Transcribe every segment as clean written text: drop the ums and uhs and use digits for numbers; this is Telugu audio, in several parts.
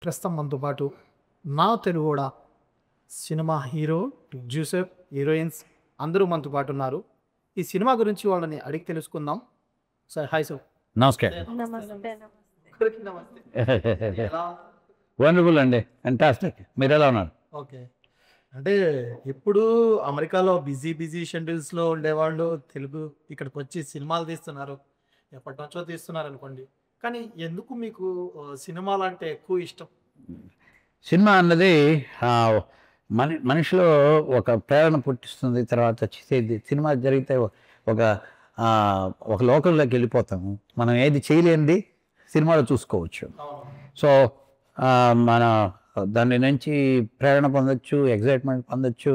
ప్రస్తుతం మనతో పాటు నా తెలుగోడ సినిమా హీరో, జూసెఫ్, హీరోయిన్స్ అందరూ మనతో పాటు ఉన్నారు. ఈ సినిమా గురించి వాళ్ళని అడిగి తెలుసుకుందాం. Sir hi sir. నమస్కారం. నమస్తే. వండర్ఫుల్ అండి, ఫెంటాస్టిక్. మీరు ఎలా ఉన్నారు? ఓకే. అంటే ఇప్పుడు అమెరికాలో బిజీ షెడ్యూల్స్లో ఉండేవాళ్ళు తెలుగు ఇక్కడికి వచ్చి సినిమాలు తీస్తున్నారు. ఎప్పటి నుంచో తీస్తున్నారు అనుకోండి. కానీ ఎందుకు మీకు సినిమాలు అంటే ఎక్కువ ఇష్టం? సినిమా అన్నది ఆ, మనిషిలో ఒక ప్రేరణ పుట్టిస్తుంది. తర్వాత చేసేది సినిమా జరిగితే ఒక ఆ, ఒక లోకంలోకి వెళ్ళిపోతాము. మనం ఏది చేయలేనిది సినిమాలో చూసుకోవచ్చు. సో మన దాని నుంచి ప్రేరణ పొందొచ్చు, ఎగ్జైట్మెంట్ పొందొచ్చు.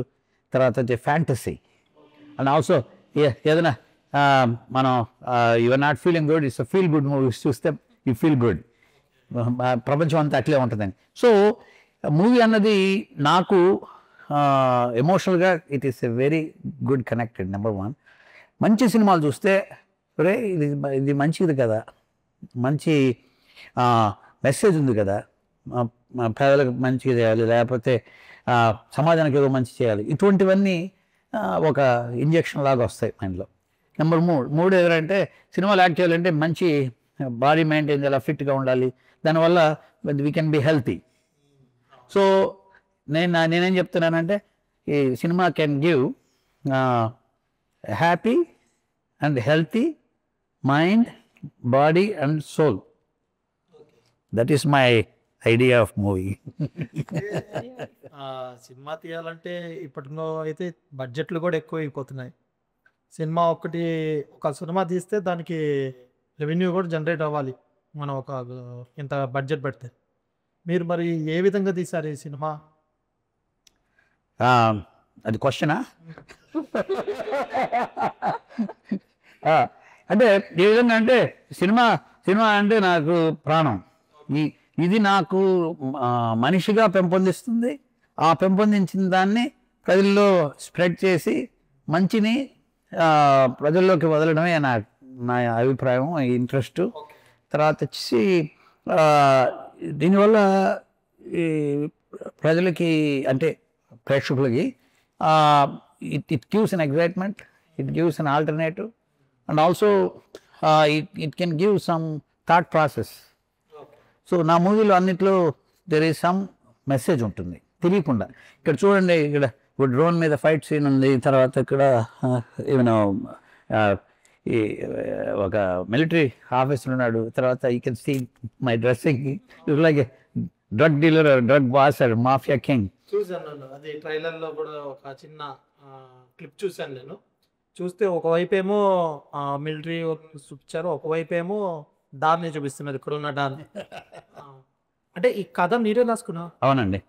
తర్వాత ఫ్యాంటసీ అండ్ ఆల్సో ఏదైనా మనం your not feeling good, it's feel good movies చూస్తే యూ ఫీల్ గుడ్. ప్రపంచం అంతా అట్లే ఉంటుందని. సో మూవీ అన్నది నాకు ఎమోషనల్గా it is a very good connected. Number one, మంచి సినిమాలు చూస్తే రే ఇది మంచిది కదా, మంచి మెసేజ్ ఉంది కదా, పేదలకు మంచి చేయాలి, లేకపోతే సమాజానికి ఏదో మంచి చేయాలి, ఇటువంటివన్నీ ఒక ఇంజెక్షన్ లాగా వస్తాయి మైండ్లో. నెంబర్ మూడు ఎవరంటే సినిమాలు యాక్ట్ చేయాలంటే మంచి బాడీ మెయింటైన్ చేయాలి, ఫిట్గా ఉండాలి. దానివల్ల we can be healthy. So నేనేం చెప్తున్నానంటే ఈ cinema can give happy and healthy mind, body and soul. That is my idea of movie. Cinema తీయాలంటే ఇప్పటిలో అయితే బడ్జెట్లు కూడా ఎక్కువ అయిపోతున్నాయి. సినిమా ఒక సినిమా తీస్తే దానికి రెవెన్యూ కూడా జనరేట్ అవ్వాలి. మనం ఇంత బడ్జెట్ పెడితే మీరు మరి ఏ విధంగా తీశారు ఈ సినిమా? అది క్వశ్చనా? అంటే ఏ విధంగా అంటే సినిమా అంటే నాకు ప్రాణం. ఇది నాకు మనిషిగా పెంపొందిస్తుంది. ఆ పెంపొందించిన దాన్ని ప్రజల్లో స్ప్రెడ్ చేసి మంచిని ప్రజల్లోకి వదలడమే నా అభిప్రాయం, ఇంట్రెస్ట్. తర్వాత వచ్చేసి దీనివల్ల ఈ ప్రజలకి అంటే ప్రేక్షకులకి it gives an excitement, it gives an alternative and also it can give some thought process. So నా మూవీలో అన్నిట్లో దెర్ ఈజ్ సమ్ మెసేజ్ ఉంటుంది తెలియకుండా. ఇక్కడ చూడండి, ఇక్కడ డ్రోన్ మీద ఫైట్ సీన్ ఉంది. తర్వాత ఇక్కడ ఏమైనా ఈ ఒక మిలిటరీ ఆఫీసర్ ఉన్నాడు. తర్వాత you can see my dressing like drug dealer, drug boss, mafia king. చూశాను, అది ట్రైలర్లో కూడా ఒక చిన్న క్లిప్ చూశాను నేను. చూస్తే ఒకవైపు ఏమో మిలిటరీ చూపించారు, ఒకవైపు ఏమో డార్ని చూపిస్తున్నారు, ఇక్కడ ఉన్న డార్ని. అంటే ఈ కథ మీరే రాసుకున్నా? అవునండి.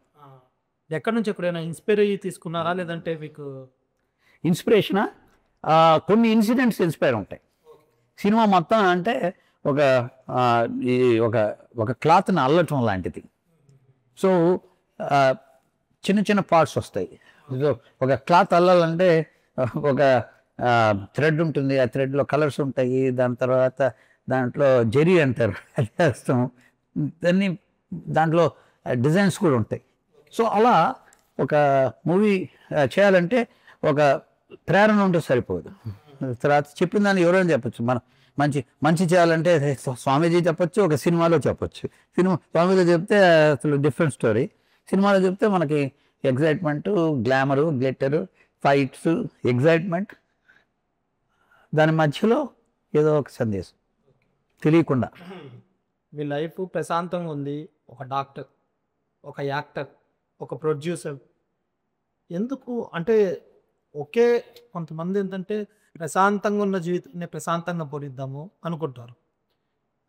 ఎక్కడి నుంచి ఎక్కడైనా ఇన్స్పైర్ అయ్యి తీసుకున్నారా, లేదంటే మీకు ఇన్స్పిరేషనా? కొన్ని ఇన్సిడెంట్స్ ఇన్స్పైర్ ఉంటాయి. సినిమా మొత్తం అంటే ఒక ఈ ఒక క్లాత్ని అల్లటం లాంటిది. సో చిన్న చిన్న పార్ట్స్ వస్తాయి. ఒక క్లాత్ అల్లాలంటే ఒక థ్రెడ్ ఉంటుంది, ఆ థ్రెడ్లో కలర్స్ ఉంటాయి, దాని తర్వాత దాంట్లో జెరీ అంటారు, అది వేస్తాం, దాంట్లో డిజైన్స్ కూడా ఉంటాయి. సో అలా ఒక మూవీ చేయాలంటే ఒక ప్రేరణ ఉంటే సరిపోదు. తర్వాత చెప్పిన దాన్ని ఎవరైనా చెప్పచ్చు. మనం మంచి చేయాలంటే స్వామీజీ చెప్పచ్చు, ఒక సినిమాలో చెప్పచ్చు. స్వామీలో చెప్తే అసలు డిఫరెంట్ స్టోరీ, సినిమాలో చెప్తే మనకి ఎగ్జైట్మెంట్, గ్లామరు, గ్లిట్టరు, ఫైట్స్, ఎగ్జైట్మెంట్, దాని మధ్యలో ఏదో ఒక సందేశం తెలియకుండా. మీ లైఫ్ ప్రశాంతంగా ఉంది, ఒక డాక్టర్, ఒక యాక్టర్, ఒక ప్రొడ్యూసర్. ఎందుకు అంటే కొంతమంది ఏంటంటే ప్రశాంతంగా ఉన్న జీవితాన్ని ప్రశాంతంగా పొడిద్దాము అనుకుంటారు.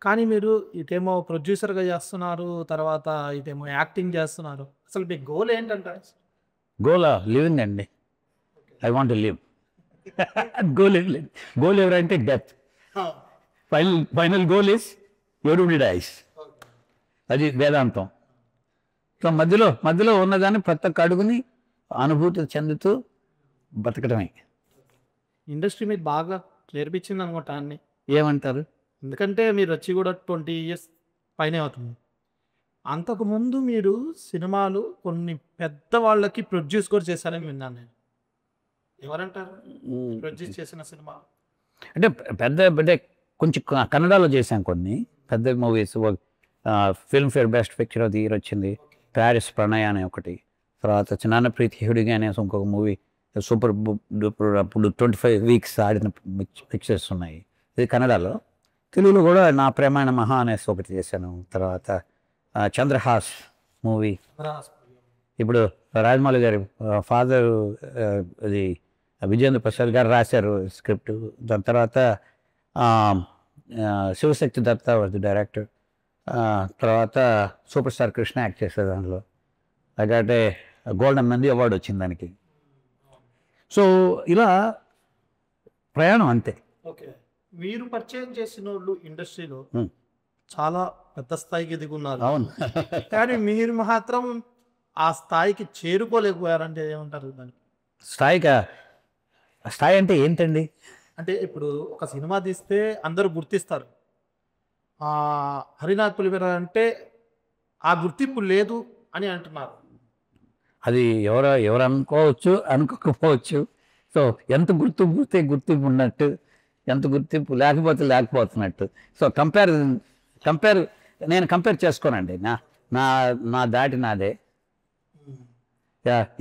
కానీ మీరు ఇటేమో ప్రొడ్యూసర్గా చేస్తున్నారు, తర్వాత ఇటేమో యాక్టింగ్ చేస్తున్నారు. అసలు మీ గోల్ ఏంటంటారు? గోల్ లివింగ్ అండి. I want to live. Goal ఎవరంటే death. Final goal is everybody dies. అది వేదాంతం. సో మధ్యలో ఉన్నదాన్ని ప్రతి ఒక్క అడుగుని అనుభూతి చెందుతూ బతకడమే. ఇండస్ట్రీ మీరు బాగా నేర్పించింది అనుకుంటా అన్ని. ఏమంటారు? ఎందుకంటే మీరు వచ్చి కూడా 20 years పైనే అవుతుంది. అంతకుముందు మీరు సినిమాలు కొన్ని పెద్దవాళ్ళకి ప్రొడ్యూస్ కూడా చేశారని విన్నాను నేను. ఎవరంటారు ప్రొడ్యూస్ చేసిన సినిమా? అంటే పెద్ద అంటే కొంచెం కన్నడలో చేశాం కొన్ని పెద్ద movies. Filmfare best picture of the year వచ్చింది. ప్యారిస్ ప్రణయ అనే ఒకటి, తర్వాత చిన్న ప్రీతి హ్యూడిగా అనేసి ఇంకొక మూవీ సూపర్ డూపర్ అప్పుడు 25 వీక్స్ ఆడిన పిక్చర్స్ ఉన్నాయి. ఇది కన్నడలో. తెలుగులో కూడా నా ప్రేమాయణ మహా అనేసి ఒకటి చేశాను. తర్వాత చంద్రహాస్ మూవీ, ఇప్పుడు రాజమౌళి గారి ఫాదర్ అది విజేంద్ర ప్రసాద్ గారు రాశారు స్క్రిప్ట్. దాని తర్వాత Shivashakti Datta was the director. తర్వాత సూపర్ స్టార్ కృష్ణ యాక్ట్ చేశారు దాంట్లో. అలాగే గోల్డెన్ నంది అవార్డు వచ్చింది దానికి. సో ఇలా ప్రయాణం అంతే. ఓకే, మీరు పరిచయం చేసిన వాళ్ళు ఇండస్ట్రీలో చాలా పెద్ద స్థాయికి ఎదుగున్నారు. అవును. కానీ మీరు మాత్రం ఆ స్థాయికి చేరుకోలేకపోయారంటే ఏమంటారు దానికి? స్థాయి అంటే ఏంటండి? అంటే ఇప్పుడు ఒక సినిమా తీస్తే అందరూ గుర్తిస్తారు. హరినాథ్ పులివెర అంటే ఆ గుర్తింపు లేదు అని అంటున్నారు. అది ఎవరు అనుకోవచ్చు, అనుకోకపోవచ్చు. సో ఎంత గుర్తింపు ఉన్నట్టు, ఎంత గుర్తింపు లేకపోతున్నట్టు. సో నేను కంపేర్ చేసుకోనండి. నా దాటి నాదే.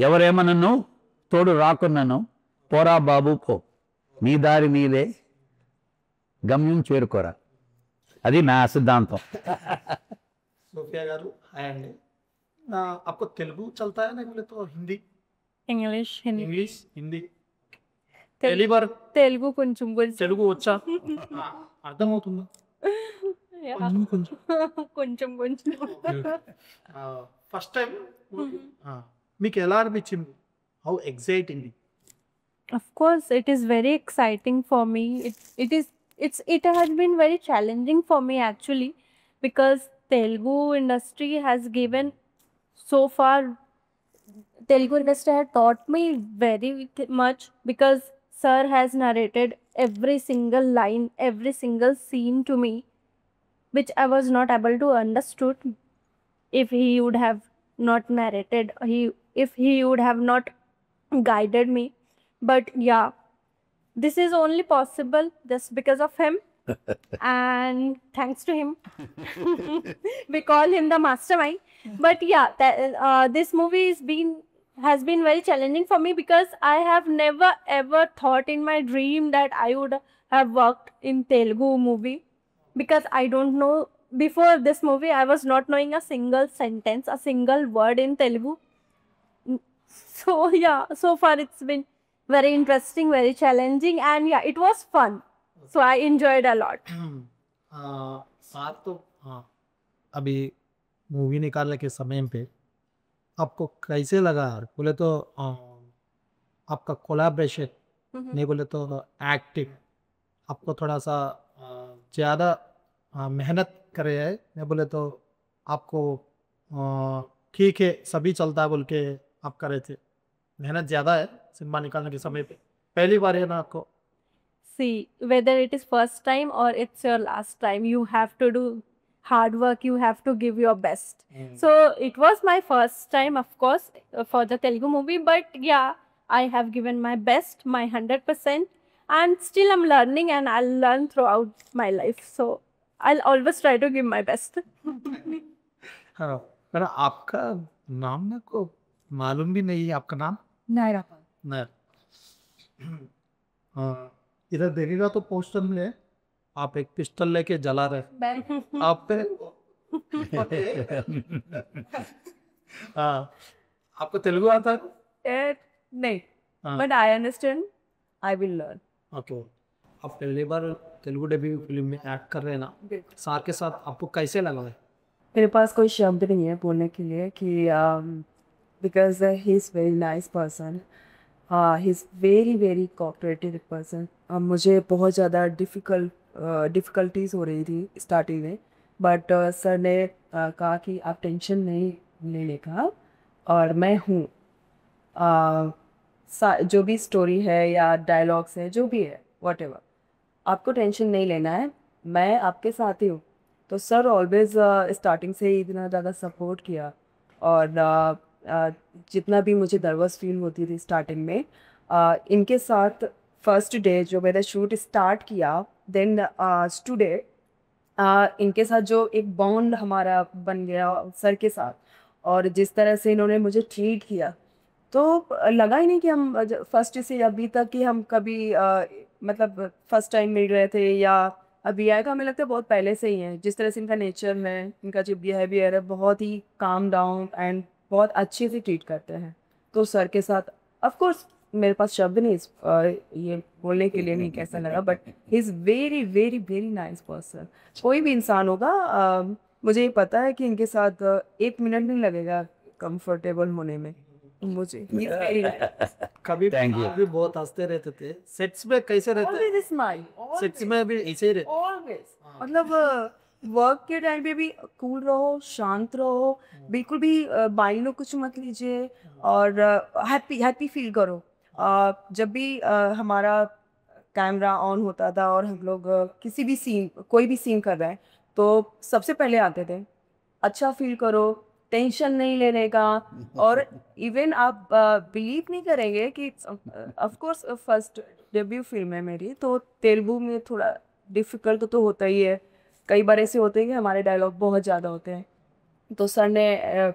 ఎవరేమనను తోడు రాకున్నాను, పోరా బాబు పో, నీ దారి నీదే, గమ్యం చేరుకోరా. అది నా సిద్ధాంతం. సోఫియా గారు హాయ్ అండి. आपको तेलुगु चलता है ना बोले तो हिंदी? इंग्लिश हिंदी इंग्लिश हिंदी पहली बार తెలుగు కొంచెం కొంచెం తెలుగు వచ్చా? అర్థమవుతుందా? యా. కొంచెం కొంచెం. కొంచెం కొంచెం ఫస్ట్ టైం మీకు ఎలా అనిపించింది? How exciting? of course it is very exciting for me. It has been very challenging for me actually, because Telugu industry has given so far. Telugu industry had taught me very much, because sir has narrated every single line, every single scene to me, which I was not able to understood if he would have not narrated, if he would have not guided me. But yeah, this is only possible just because of him. And thanks to him. We call him the mastermind. But yeah, this movie has been very challenging for me, because I have never ever thought in my dream that I would have worked in Telugu movie, because I don't know, before this movie I was not knowing a single sentence, a single word in Telugu. So yeah, so far it's been very interesting, very challenging, and yeah, it was fun. So I enjoyed a lot. साथ तो अभी मूवी निकालने के समय पे आपको कैसे लगा? बोले तो आपका कोलैबोरेशन, नहीं बोले तो एक्टिंग, आपको थोड़ा सा ज़्यादा मेहनत करे है, नहीं बोले तो आपको ठीक है सभी चलता है बोल के आप करे थे? मेहनत ज़्यादा है सिनेमा निकालने के समय पे? पहली बार है ना आपको? See, whether it is first time or it's your last time, you have to do hard work, you have to give your best. So it was my first time, of course, for the Telugu movie, but yeah, I have given my best, my 100%, and still I'm learning, and I'll learn throughout my life. So I'll always try to give my best. हाँ, पर आपका नाम ना को मालूम भी नहीं है, आपका नाम? Naira. नहीं। इधर देखिएगा तो पोस्टर में आप एक पिस्टल लेके जला रहे आप पे। हाँ, आपको तेलुगु आता है? नहीं, हाँ, but I understand. I will learn. Okay. आप पहली बार तेलुगु डेब्यू फिल्म में एक्ट कर रहे हैं ना, सार के साथ आपको कैसे लगा है? मेरे पास कोई शब्द नहीं है बोलने के लिए कि because he is very nice person, he is very very cooperative person. मुझे बहुत ज़्यादा डिफ़िकल्टीज़ हो रही थी स्टार्टिंग में, बट सर ने कहा कि आप टेंशन नहीं लेने का, और मैं हूँ. जो भी स्टोरी है या डायलॉग्स है, जो भी है, वॉट एवर, आपको टेंशन नहीं लेना है, मैं आपके साथ ही हूँ. तो तो सर ऑलवेज स्टार्टिंग से ही इतना ज़्यादा सपोर्ट किया। और जितना भी मुझे नर्वस फील होती थी स्टार्टिंग में, इनके साथ फर्स्ट डे जो मैंने शूट स्टार्ट किया, देन टुडे इनके साथ जो एक बॉन्ड हमारा बन गया सर के साथ, और जिस तरह से इन्होंने मुझे ट्रीट किया, तो लगा ही नहीं कि हम फर्स्ट से अभी तक कि हम कभी मतलब फर्स्ट टाइम मिल रहे थे या अभी आएगा। हमें लगता है बहुत पहले से ही है। जिस तरह से इनका नेचर है, इनका जो बिहेवियर है, बहुत ही काम डाउन एंड बहुत अच्छे से ट्रीट करते हैं। तो सर के साथ ऑफ कोर्स मेरे पास शब्द नहीं ये बोलने के लिए नहीं कैसा लगा, but he is very very very nice person. कोई भी इंसान होगा, मुझे ये पता है कि इनके साथ 1 मिनट नहीं लगेगा कंफर्टेबल होने में मुझे। He is very nice. कभी Thank you. आप भी बहुत हंसते रहते थे। सेट्स में कैसे रहते? Always smile. सेट्स में भी ऐसे ही रहते? Always. मतलब वर्क के टाइम पे भी कूल रहो, शांत रहो, बिल्कुल भी माइंड में कुछ मत लीजिए, और हैप्पी हैप्पी फील करो। जब भी हमारा कैमरा ऑन होता था और हम लोग किसी भी सीन, कोई भी सीन कर रहे हैं, तो सबसे पहले आते थे अच्छा फील करो, टेंशन नहीं लेने का। और इवन आप बिलीव नहीं करेंगे कि of course first debut film है मेरी, तो तेलुगु में थोड़ा डिफ़िकल्ट तो होता ही है। कई बार ऐसे होते हैं कि हमारे डायलॉग बहुत ज़्यादा होते हैं, तो सर ने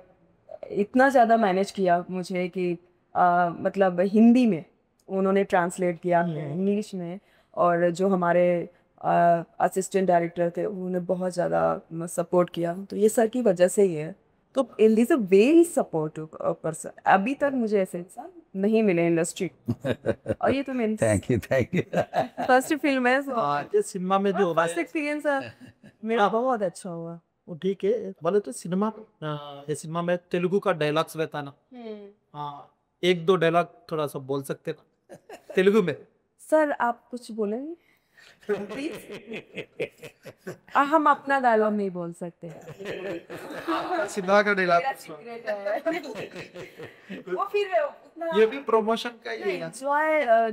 इतना ज़्यादा मैनेज किया मुझे कि मतलब हिंदी में उन्होंने ट्रांसलेट किया इंग्लिश में, और जो हमारे असिस्टेंट डायरेक्टर थे उन्होंने बहुत ज़्यादा सपोर्ट किया। तो ये सर की वजह से ही है। तो is a very supportive person. अभी तक मुझे ऐसे इंसान नहीं मिले इंडस्ट्री, और ये तो मेरी थैंक यू फर्स्ट फिल्म है, so ये सिनेमा में जो हो रहा फर्स्ट है एक्सपीरियंस मेरा बहुत अच्छा हुआ। वो ठीक है। बोले तो सिनेमा, ये सिनेमा में तेलुगु का डायलॉग्स रहता है ना, हाँ 1-2 डायलॉग थोड़ा सा बोल सकते ना तेलुगु में? सर आप कुछ बोलेंगे प्लीज? हम अपना डायलॉग नहीं बोल सकते। सिनेमा का डायलॉग वो फिर उतना ये भी प्रमोशन का ही है।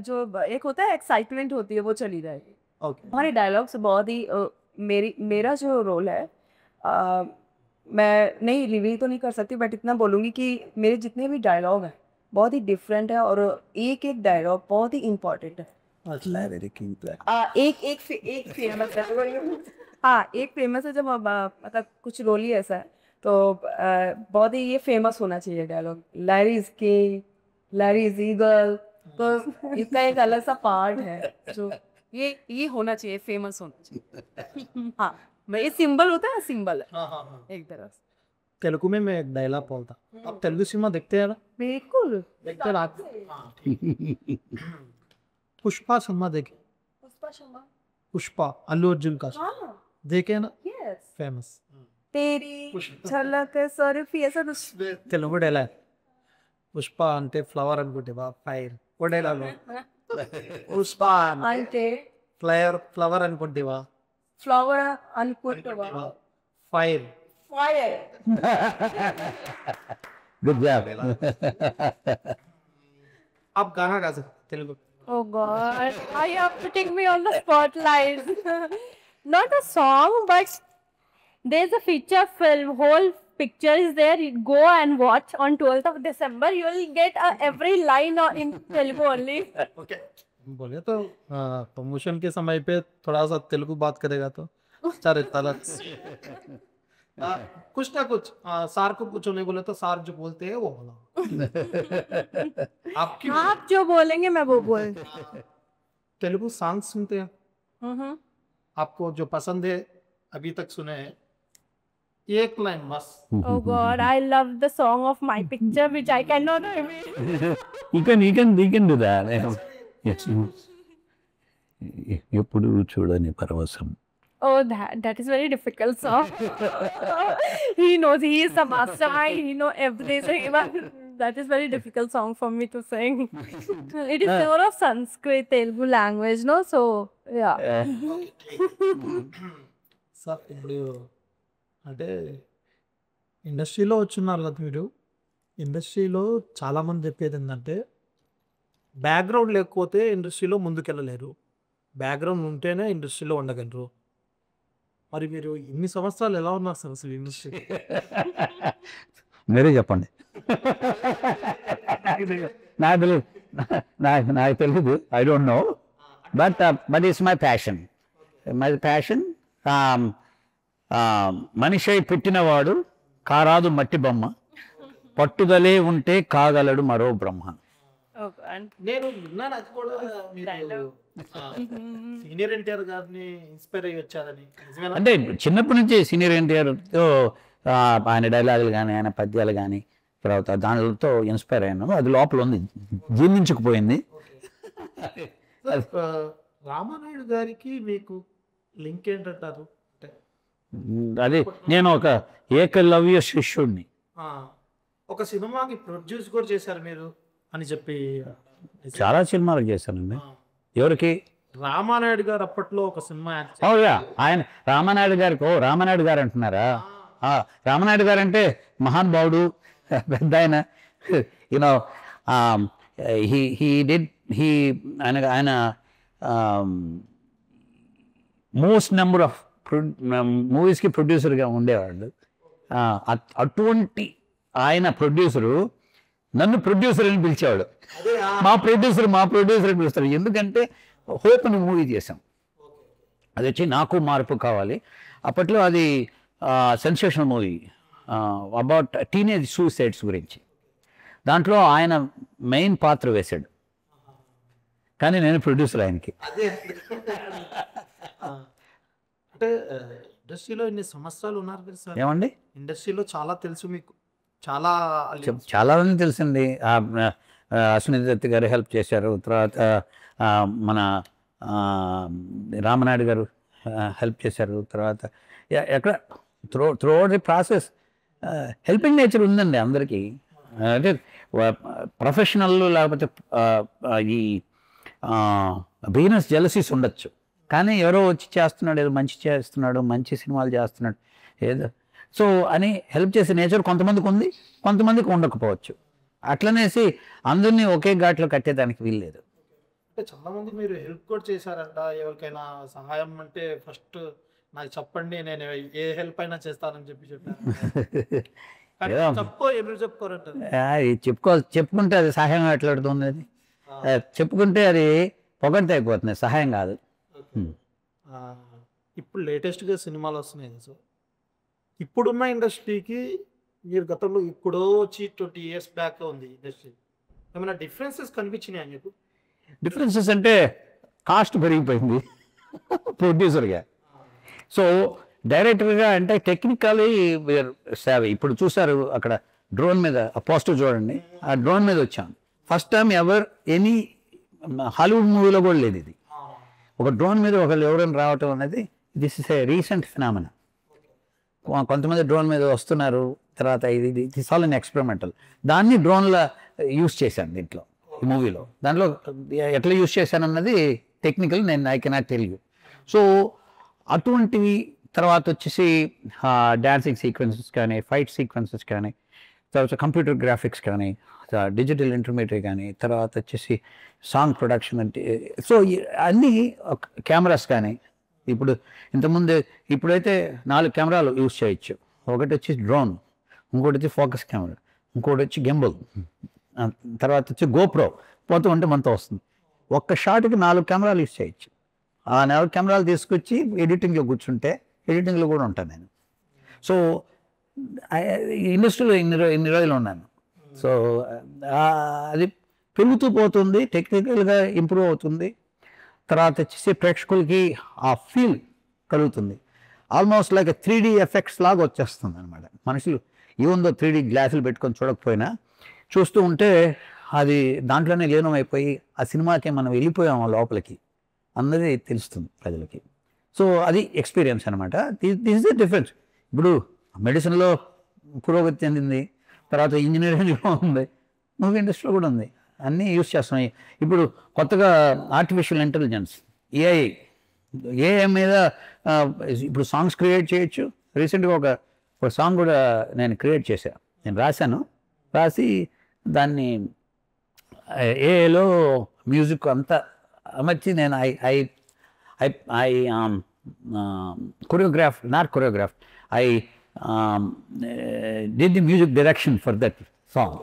जो एक होता है एक्साइटमेंट होती है, वो चली जाएगी। ओके, हमारे डायलॉग्स बहुत ही मेरा जो रोल है, मैं नहीं रिवील तो नहीं कर सकती, बट इतना बोलूँगी कि मेरे जितने भी डायलॉग हैं बहुत ही डिफरेंट है, और एक एक डायलॉग बहुत ही इम्पोर्टेंट है। एक फेमस है। हाँ, एक फेमस है। जब मतलब कुछ रोल ही ऐसा है, तो बहुत ही ये फेमस होना चाहिए dialogue. Larry is king, Larry is eagle. तो इसका एक अलग सा पार्ट है जो ये होना चाहिए, फेमस होना चाहिए। हाँ, ये सिंबल होता है, सिंबल है हाँ हाँ हाँ। एक तरह से। तेलुगु में मैं एक डायलॉग बोलता। आप तेलुगु सिनेमा देखते हैं ना? बिल्कुल। देखते हैं आप? हाँ, ठीक। पुष्पा सिनेमा देखे? पुष्पा शर्मा। पुष्पा अल्लू अर्जुन का हाँ, देखे ना? यस। फेमस तेरी झलक सरफी ऐसा कुछ। తెలుగు డైలాగ్ పుష్ప అంటే ఫ్లవర్ అనుకుంటేవా ఫైర్ ఓ డైలాగ్ పుష్ప అంటే ఫ్లవర్ అనుకుంటేవా ఫ్లవర్ అనుకుంటావా? Fire fire. गुड जॉब आप गाना गा सकते Telugu? Oh God, are you putting me on the spotlight? Not a song, but there's a feature film. Whole picture is there. You go and watch on 12th of December. You will get every line in Telugu only. Okay, बोले तो प्रमोशन के समय पे थोड़ा सा तेलुगु बात करेगा तो अच्छा रहता है। कुछ ना कुछ सार को कुछ नहीं बोले तो सार जो बोलते हैं वो बोला। आपकी आप जो बोलेंगे मैं वो बोल। तेलुगु सॉन्ग सुनते हैं? Mm-hmm. आपको जो पसंद है अभी तक सुने हैं, एक लाइन बस। Oh God, I love the song of my picture, which I cannot reveal. you can do that. Yes. ఎప్పుడు చూడని పరవశం. Oh, that is very difficult song. He knows, he is the mastermind. He know everything. But that is very difficult song for me to sing. It is more of Sanskrit, Telugu language, no? So yeah. Sir ఇప్పుడు అంటే ఇండస్ట్రీలో వచ్చున్నారు కదా మీరు, ఇండస్ట్రీలో చాలామంది చెప్పేది ఏంటంటే బ్యాక్గ్రౌండ్ లేకపోతే ఇండస్ట్రీలో ముందుకెళ్ళలేరు, బ్యాక్గ్రౌండ్ ఉంటేనే ఇండస్ట్రీలో ఉండగలరు. మరి మీరు ఇన్ని సంవత్సరాలు ఎలా ఉన్నారు సార్ అసలు ఇండస్ట్రీ? మీరే చెప్పండి. నాకు తెలియదు, నాకు తెలియదు, I don't know, but it's my passion. మనిషి పుట్టినవాడు కారాదు మట్టి బొమ్మ, పట్టుదలే ఉంటే కాగలడు మరో బ్రహ్మ. నేను విన్నాను అది కూడా, మీరు సీనియర్ ఎన్టీఆర్ గారిని ఇన్స్పైర్ అయ్యి వచ్చారని, నిజమేనా? అంటే చిన్నప్పటి నుంచి సీనియర్ ఎన్టీఆర్తో ఆయన డైలాగులు కానీ ఆయన పద్యాలు కానీ తర్వాత దానితో ఇన్స్పైర్ అయ్యాను. అది లోపల ఉంది, జీర్ణించుకుపోయింది. రామానాయుడు గారికి మీకు లింక్ ఏంటంటారు? అంటే అది నేను ఒక ఏకలవ్య శిష్యుడిని. ఒక సినిమాకి ప్రొడ్యూస్ కూడా చేశారు మీరు అని చెప్పి, చాలా సినిమాలు చేశానండి. ఎవరికి? రామానాయుడు గారు అప్పట్లో ఒక సినిమా ఆయన రామానాయుడు గారికి. రామానాయుడు గారు అంటున్నారా? రామానాయుడు గారు అంటే మహానుభావుడు, పెద్ద ఆయన. యూనో ఆయన మోస్ట్ నెంబర్ ఆఫ్ మూవీస్కి ప్రొడ్యూసర్గా ఉండేవాళ్ళు. అటువంటి ఆయన ప్రొడ్యూసరు నన్ను ప్రొడ్యూసర్ అని పిలిచేవాడు. మా ప్రొడ్యూసర్ అని పిలుస్తారు. ఎందుకంటే హోప్ అని మూవీ చేసాం, అది వచ్చి నాకు మార్పు కావాలి. అప్పట్లో అది sensational movie about teenage suicides గురించి. దాంట్లో ఆయన మెయిన్ పాత్ర వేశాడు, కానీ నేను ప్రొడ్యూసర్ ఆయనకి. అంటే ఇండస్ట్రీలో ఇన్ని సంవత్సరాలు ఉన్నారు కదా సార్, ఏమండి? ఇండస్ట్రీలో చాలా తెలుసు మీకు, చాలా చాలా మంది తెలిసింది. అశ్విని దత్ గారు హెల్ప్ చేశారు, తర్వాత మన రామనాయుడు గారు హెల్ప్ చేశారు, తర్వాత ఎక్కడ through the process helping nature ఉందండి అందరికీ. అంటే ప్రొఫెషనల్ లేకపోతే ఈ బిజినెస్ జెలసీస్ ఉండొచ్చు, కానీ ఎవరో వచ్చి చేస్తున్నాడు, ఏదో మంచి చేస్తున్నాడు, మంచి సినిమాలు చేస్తున్నాడు ఏదో సో అని హెల్ప్ చేసే నేచర్ కొంతమందికి ఉంది, కొంతమందికి ఉండకపోవచ్చు. అట్లనేసి అందరినీ ఒకే ఘాట్లో కట్టేదానికి వీల్లేదు. అంటే చాలా మంది మీరు హెల్ప్ కూడా చేశారంట, ఎవరికైనా సహాయం అంటే ఫస్ట్ నాకు చెప్పండి, నేను ఏ హెల్ప్ అయినా చేస్తానని చెప్పారు. ఎవరు చెప్పుకోరంట. చెప్పుకుంటే అది సహాయం ఎట్లాడుతుంది, అది చెప్పుకుంటే అది పొగంటే అయిపోతుంది, సహాయం కాదు. ఇప్పుడు లేటెస్ట్గా సినిమాలు వస్తున్నాయి కదా సార్, ఇప్పుడున్న ఇండస్ట్రీకి మీరు గతంలో ఇప్పుడో వచ్చి 20 years బ్యాక్ ఉంది ఇండస్ట్రీ, ఏమైనా డిఫరెన్సెస్ కనిపించినాయి మీకు? డిఫరెన్సెస్ అంటే కాస్ట్ పెరిగిపోయింది ప్రొడ్యూసర్గా. సో డైరెక్టర్గా అంటే టెక్నికలీ సేవ. ఇప్పుడు చూసారు అక్కడ డ్రోన్ మీద ఆ పోస్టర్ చూడండి, ఆ డ్రోన్ మీద వచ్చాను. ఫస్ట్ టైం ఎనీ హాలీవుడ్ మూవీలో కూడా లేదు ఇది. ఒక డ్రోన్ మీద ఒకళ్ళు ఎవరైనా రావటం అనేది this is a recent phenomena. కొంతమంది డ్రోన్ మీద వస్తున్నారు, తర్వాత ఇది ఆల్ ఇన్ ఎక్స్పెరిమెంటల్. దాన్ని డ్రోన్లో యూస్ చేశాను దీంట్లో, ఈ మూవీలో. దాంట్లో ఎట్లా యూస్ చేశానన్నది టెక్నికల్, నేను I cannot tell you. So అటువంటివి తర్వాత వచ్చేసి డాన్సింగ్ సీక్వెన్సెస్ కానీ, ఫైట్ సీక్వెన్సెస్ కానీ, తర్వాత కంప్యూటర్ గ్రాఫిక్స్ కానీ, డిజిటల్ ఇంటర్మీడియట్ కానీ, తర్వాత వచ్చేసి సాంగ్ ప్రొడక్షన్ అంటే, సో అన్నీ కెమెరాస్ కానీ. ఇప్పుడు ఇంతకుముందు ఇప్పుడైతే 4 కెమెరాలు యూస్ చేయొచ్చు. ఒకటి వచ్చి డ్రోన్, ఇంకోటి వచ్చి ఫోకస్ కెమెరా, ఇంకోటి వచ్చి గింబల్, తర్వాత వచ్చి గోప్రో పోతూ ఉంటే మనతో వస్తుంది. ఒక్క షాట్కి 4 కెమెరాలు యూస్ చేయొచ్చు. ఆ 4 కెమెరాలు తీసుకొచ్చి ఎడిటింగ్లో కూర్చుంటే ఎడిటింగ్లో కూడా ఉంటాను నేను. సో ఇండస్ట్రీలో ఇన్ని రోజులు ఉన్నాను. సో అది పెరుగుతూ పోతుంది, టెక్నికల్గా ఇంప్రూవ్ అవుతుంది. తర్వాత వచ్చేసి ప్రేక్షకులకి ఆ ఫీల్ కలుగుతుంది. ఆల్మోస్ట్ లైక్ 3D ఎఫెక్ట్స్ లాగా వచ్చేస్తుంది అనమాట. మనుషులు ఏముందో 3D గ్లాసులు పెట్టుకొని చూడకపోయినా చూస్తూ ఉంటే అది దాంట్లోనే లీనమైపోయి ఆ సినిమాకి మనం వెళ్ళిపోయాం లోపలికి అన్నది తెలుస్తుంది ప్రజలకి. సో అది ఎక్స్పీరియన్స్ అనమాట. This is the difference. ఇప్పుడు మెడిసిన్లో పురోగతి చెందింది, తర్వాత ఇంజనీరింగ్లో ఉంది, మూవీ ఇండస్ట్రీలో కూడా ఉంది. అన్నీ యూస్ చేస్తున్నాయి. ఇప్పుడు కొత్తగా ఆర్టిఫిషియల్ ఇంటెలిజెన్స్, ఏఐ మీద ఇప్పుడు సాంగ్స్ క్రియేట్ చేయొచ్చు. రీసెంట్గా ఒక సాంగ్ కూడా నేను క్రియేట్ చేశాను, నేను రాసి దాన్ని ఏఐలో మ్యూజిక్ అంతా అమర్చి నేను I choreographed, not choreographed. I did the music direction for that song.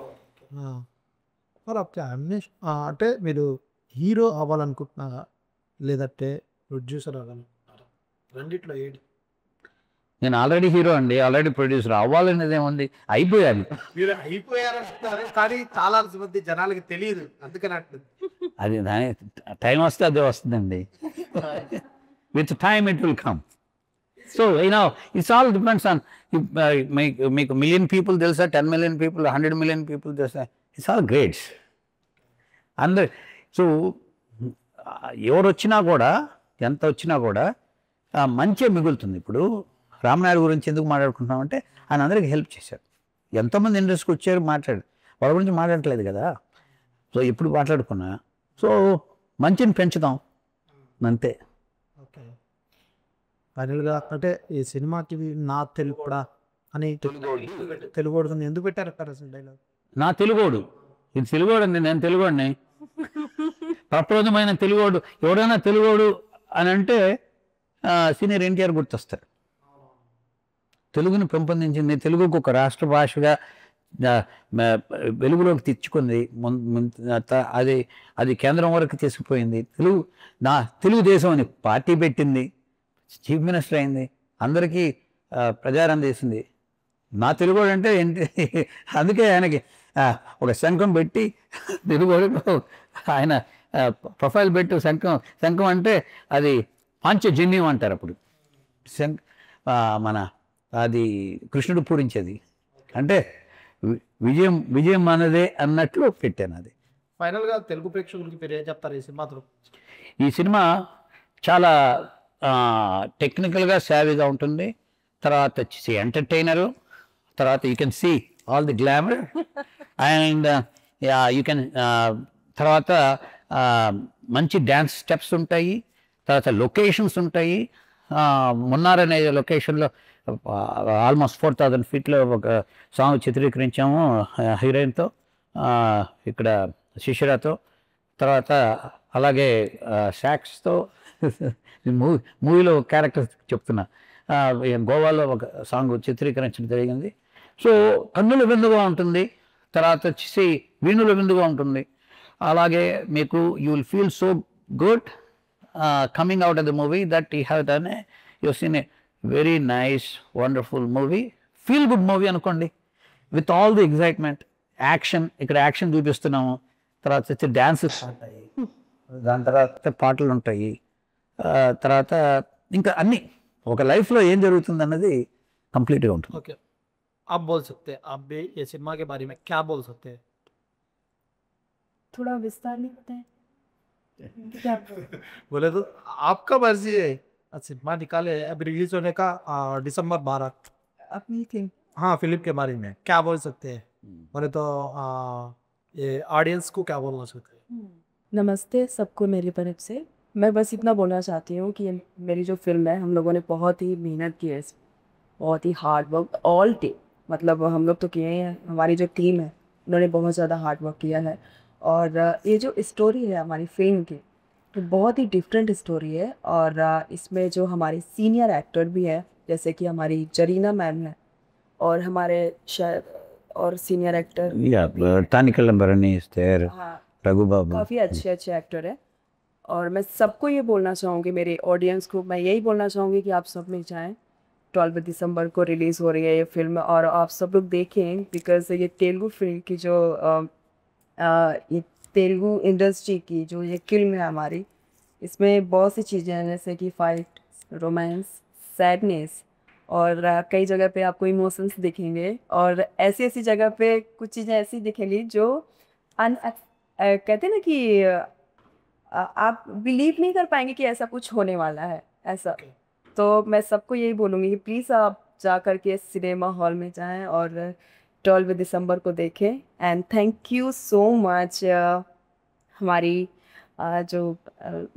మరి అప్పుడు అంటే మీరు హీరో అవ్వాలనుకుంటున్నారా లేదంటే ప్రొడ్యూసర్ అవ్వాలనుకుంటున్నారా రెండిట్లో ఏది నేను ఆల్రెడీ హీరో అండి, ఆల్రెడీ ప్రొడ్యూసర్. అవ్వాలనేది ఏముంది, అయిపోయాను. మీరు అయిపోయారంటారు కానీ చాలా మంది జనాలకి తెలియదు అందుకని అంటుంది అది దాని టైం వస్తే అదే వస్తుందండి. With time it will come. So it's all depends on మీకు మిలియన్ పీపుల్ తెలుసా, 10 million పీపుల్, 100 million పీపుల్ తెలుసా, ఇట్స్ ఆల్ గ్రేట్స్ అందరు. సో ఎవరు వచ్చినా కూడా, ఎంత వచ్చినా కూడా మంచిగా మిగులుతుంది. ఇప్పుడు రామనాయుడు గురించి ఎందుకు మాట్లాడుకుంటున్నామంటే ఆయన అందరికి హెల్ప్ చేశారు. ఎంతోమంది ఇండస్ట్రీకి వచ్చారు, మాట్లాడారు. వాళ్ళ గురించి మాట్లాడట్లేదు కదా. సో ఇప్పుడు మాట్లాడుకున్నా. సో మంచిని పెంచుదాం అంతే. ఓకే ఫైనల్గా అంటే ఈ సినిమాకి నా తెలుగుడా అని తెలుగు ఎందుకు పెట్టారు అసలు డైలాగ్? నా తెలుగోడు, ఇది తెలుగోడు అండి, నేను తెలుగోడిని, ప్రప్రథమైన తెలుగోడు. ఎవరైనా తెలుగోడు అని అంటే సీనియర్ ఎన్టీఆర్ గుర్తొస్తారు. తెలుగుని పెంపొందించింది, తెలుగుకు ఒక రాష్ట్ర భాషగా వెలుగులోకి తెచ్చుకుంది. అది కేంద్రం వరకు తీసుకుపోయింది. తెలుగుదేశం అని పార్టీ పెట్టింది, చీఫ్ మినిస్టర్ అయింది, అందరికీ ప్రచారం చేసింది. నా తెలుగోడు అంటే ఏంటి, అందుకే ఆయనకి ఒక శంఖం పెట్టి తెలుగోడు ఆయన ప్రొఫైల్ పెట్టి శంఖం అంటే అది పాంచజన్యం అంటారు. అప్పుడు మన అది కృష్ణుడు పూరించేది అంటే విజయం అన్నదే అన్నట్లు పెట్టాను. అది ఫైనల్గా తెలుగు ప్రేక్షకులకి మీరు ఏం చెప్తారు ఈ సినిమాతో? ఈ సినిమా చాలా టెక్నికల్గా సేవీగా ఉంటుంది. తర్వాత వచ్చేసి ఎంటర్టైనరు. తర్వాత you can see all the glamour and you can తర్వాత మంచి డ్యాన్స్ స్టెప్స్ ఉంటాయి. తర్వాత లొకేషన్స్ ఉంటాయి. మున్నార్ అనే లొకేషన్లో ఆల్మోస్ట్ 4,000 feetలో ఒక సాంగ్ చిత్రీకరించాము హీరోయిన్తో, ఇక్కడ శిశిరాతో. తర్వాత అలాగే శాక్స్తో మూవీలో క్యారెక్టర్స్ చెప్తున్నా. గోవాలో ఒక సాంగ్ చిత్రీకరించడం జరిగింది. సో కన్నుల విందుగా ఉంటుంది. తర్వాత వచ్చేసి వీణుల విందుగా ఉంటుంది. అలాగే మీకు you will feel so good coming out of the movie that you have done you seen a very nice wonderful movie, feel good movie అనుకోండి, with all the excitement. Action, ఇక్కడ యాక్షన్ చూపిస్తున్నాము. తర్వాత వచ్చి డ్యాన్సెస్ ఉంటాయి, దాని తర్వాత పాటలు ఉంటాయి, తర్వాత ఇంకా అన్నీ ఒక లైఫ్లో ఏం జరుగుతుంది అన్నది కంప్లీట్గా ఉంటుంది. ఓకే आप बोल सकते हैं आप भी ये सिनेमा के बारे में क्या बोल सकते हैं? थोड़ा विस्तार नहीं बताएं क्या? बोले तो आपका मर्जी है. सिनेमा निकाले अभी रिलीज होने का दिसंबर 12. अपनी थिंक हाँ फिल्म के बारे में क्या बोल सकते हैं? बोले तो ये ऑडियंस को क्या बोलना सकते हैं? नमस्ते सबको मेरी तरफ से. मैं बस इतना बोलना चाहती हूँ कि मेरी जो फिल्म है हम लोगों ने बहुत ही मेहनत की है, बहुत ही हार्ड वर्क ऑल डे. मतलब हम लोग तो किए हैं, हमारी जो टीम है उन्होंने बहुत ज़्यादा हार्ड वर्क किया है. और ये जो स्टोरी है हमारी फिल्म की तो बहुत ही डिफरेंट स्टोरी है. और इसमें जो हमारे सीनियर एक्टर भी हैं जैसे कि हमारी जरीना मैम है और हमारे शायद और सीनियर एक्टर तानिकल भरणी हाँ रघु बाबू काफ़ी अच्छे एक्टर है. और मैं सबको ये बोलना चाहूँगी, मेरे ऑडियंस को मैं यही बोलना चाहूँगी कि आप सब में जाएँ. 12 दिसंबर को रिलीज़ हो रही है ये फिल्म और आप सब लोग देखें, बिकॉज ये तेलुगु फिल्म की जो ये तेलुगु इंडस्ट्री की जो ये फिल्म है हमारी, इसमें बहुत सी चीज़ें हैं जैसे कि फाइट, रोमांस, सैडनेस और कई जगह पे आपको इमोशंस दिखेंगे. और ऐसी जगह पे कुछ चीज़ें ऐसी दिखेंगी जो कहते हैं ना कि आप बिलीव नहीं कर पाएंगे कि ऐसा कुछ होने वाला है ऐसा. तो मैं सबको यही बोलूँगी कि प्लीज़ आप जा कर के सिनेमा हॉल में जाएं और 12 दिसंबर को देखें. And thank you so much हमारी जो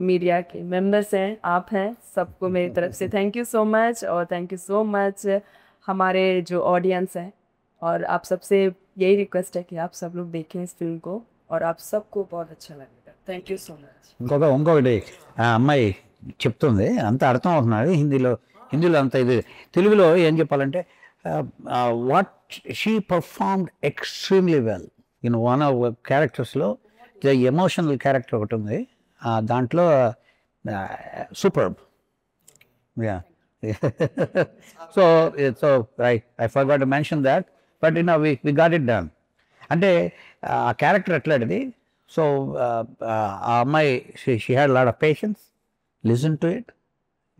मीडिया के मेंबर्स हैं, आप हैं, सबको मेरी तरफ से थैंक यू सो मच. और थैंक यू सो मच हमारे जो ऑडियंस हैं. और आप सबसे यही रिक्वेस्ट है कि आप सब लोग देखें इस फिल्म को और आप सबको बहुत अच्छा लगेगा. Thank you so much. ఇంకొకటి ఆ అమ్మాయి చెప్తుంది అంత అర్థం అవుతున్నది హిందీలో అంత ఇది తెలుగులో ఏం చెప్పాలంటే what she performed extremely well in one of క్యారెక్టర్స్లో ఎమోషనల్ క్యారెక్టర్ ఒకటి ఉంది దాంట్లో superb yeah so I forgot to mention that, but we got it done. అంటే ఆ క్యారెక్టర్ ఎట్లాంటిది సో ఆ అమ్మాయి she had lot of patience listen to it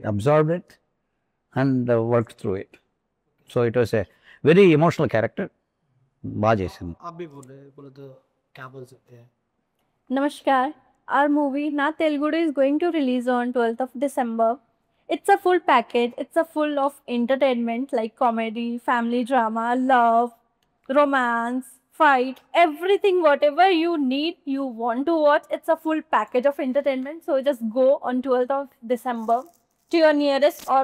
observe it and work through it so it was a very emotional character బాగా చేసింది आप भी बोले तो क्या बोल सकते हैं? Namaskar. Our movie Na Telugudu is going to release on 12th of December. It's a full package. It's a full of entertainment like comedy, family drama, love, romance, fight, everything whatever you need, you want to watch. It's a full package of entertainment. So just go on 12th of December to your nearest or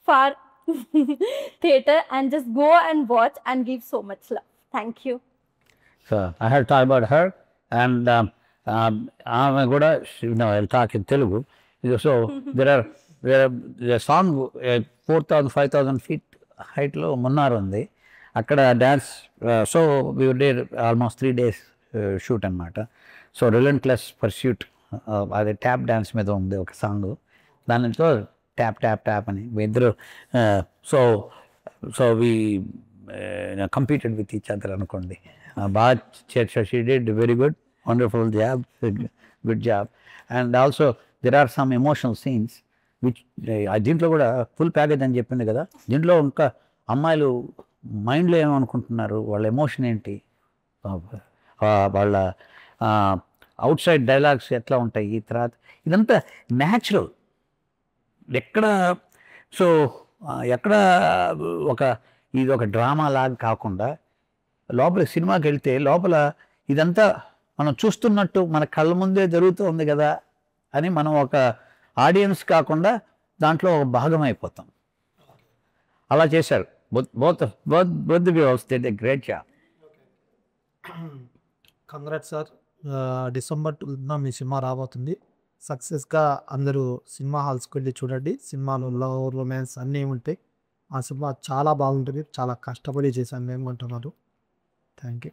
far theater and just go and watch and give so much love. Thank you. So I had talked about her and ఆమె కూడా I'll talk in Telugu. So there are song 4,000 5,000 feet హైట్లో మున్నార్ ఉంది అక్కడ dance so we dare almost 3 days shoot అనమాట సో రిలెంట్లెస్ పర్స్యూట్ అదే ట్యాప్ డ్యాన్స్ మీద ఉంది ఒక సాంగ్ దానితో ట్యాప్ ట్యాప్ ట్యాప్ అని ఇద్దరు so we competed with each other అనుకోండి బాగా she did very good wonderful job good job and also there are some emotional scenes which దీంట్లో కూడా ఫుల్ ప్యాకేజ్ అని చెప్పింది కదా దీంట్లో ఇంకా అమ్మాయిలు మైండ్లో ఏమనుకుంటున్నారు వాళ్ళ ఎమోషన్ ఏంటి వాళ్ళ అవుట్ సైడ్ డైలాగ్స్ ఎట్లా ఉంటాయి ఈ తర్వాత ఇదంతా న్యాచురల్ ఎక్కడ సో ఎక్కడ ఇది ఒక డ్రామా లాగా కాకుండా లోపల సినిమాకి వెళ్తే లోపల ఇదంతా మనం చూస్తున్నట్టు మన కళ్ళ ముందే జరుగుతూ ఉంది కదా అని మనం ఒక ఆడియన్స్ కాకుండా దాంట్లో ఒక భాగం అయిపోతాం అలా చేశారు both the girls did a great job. Congrats sir December 12న మీ సినిమా రాబోతుంది సక్సెస్గా అందరూ సినిమా హాల్స్కి వెళ్ళి చూడండి సినిమాలో లవ్ రొమాన్స్ అన్నీ ఉంటాయి ఆ సినిమా చాలా బాగుంటుంది చాలా కష్టపడి చేశాను మేము అంటున్నారు థ్యాంక్ యూ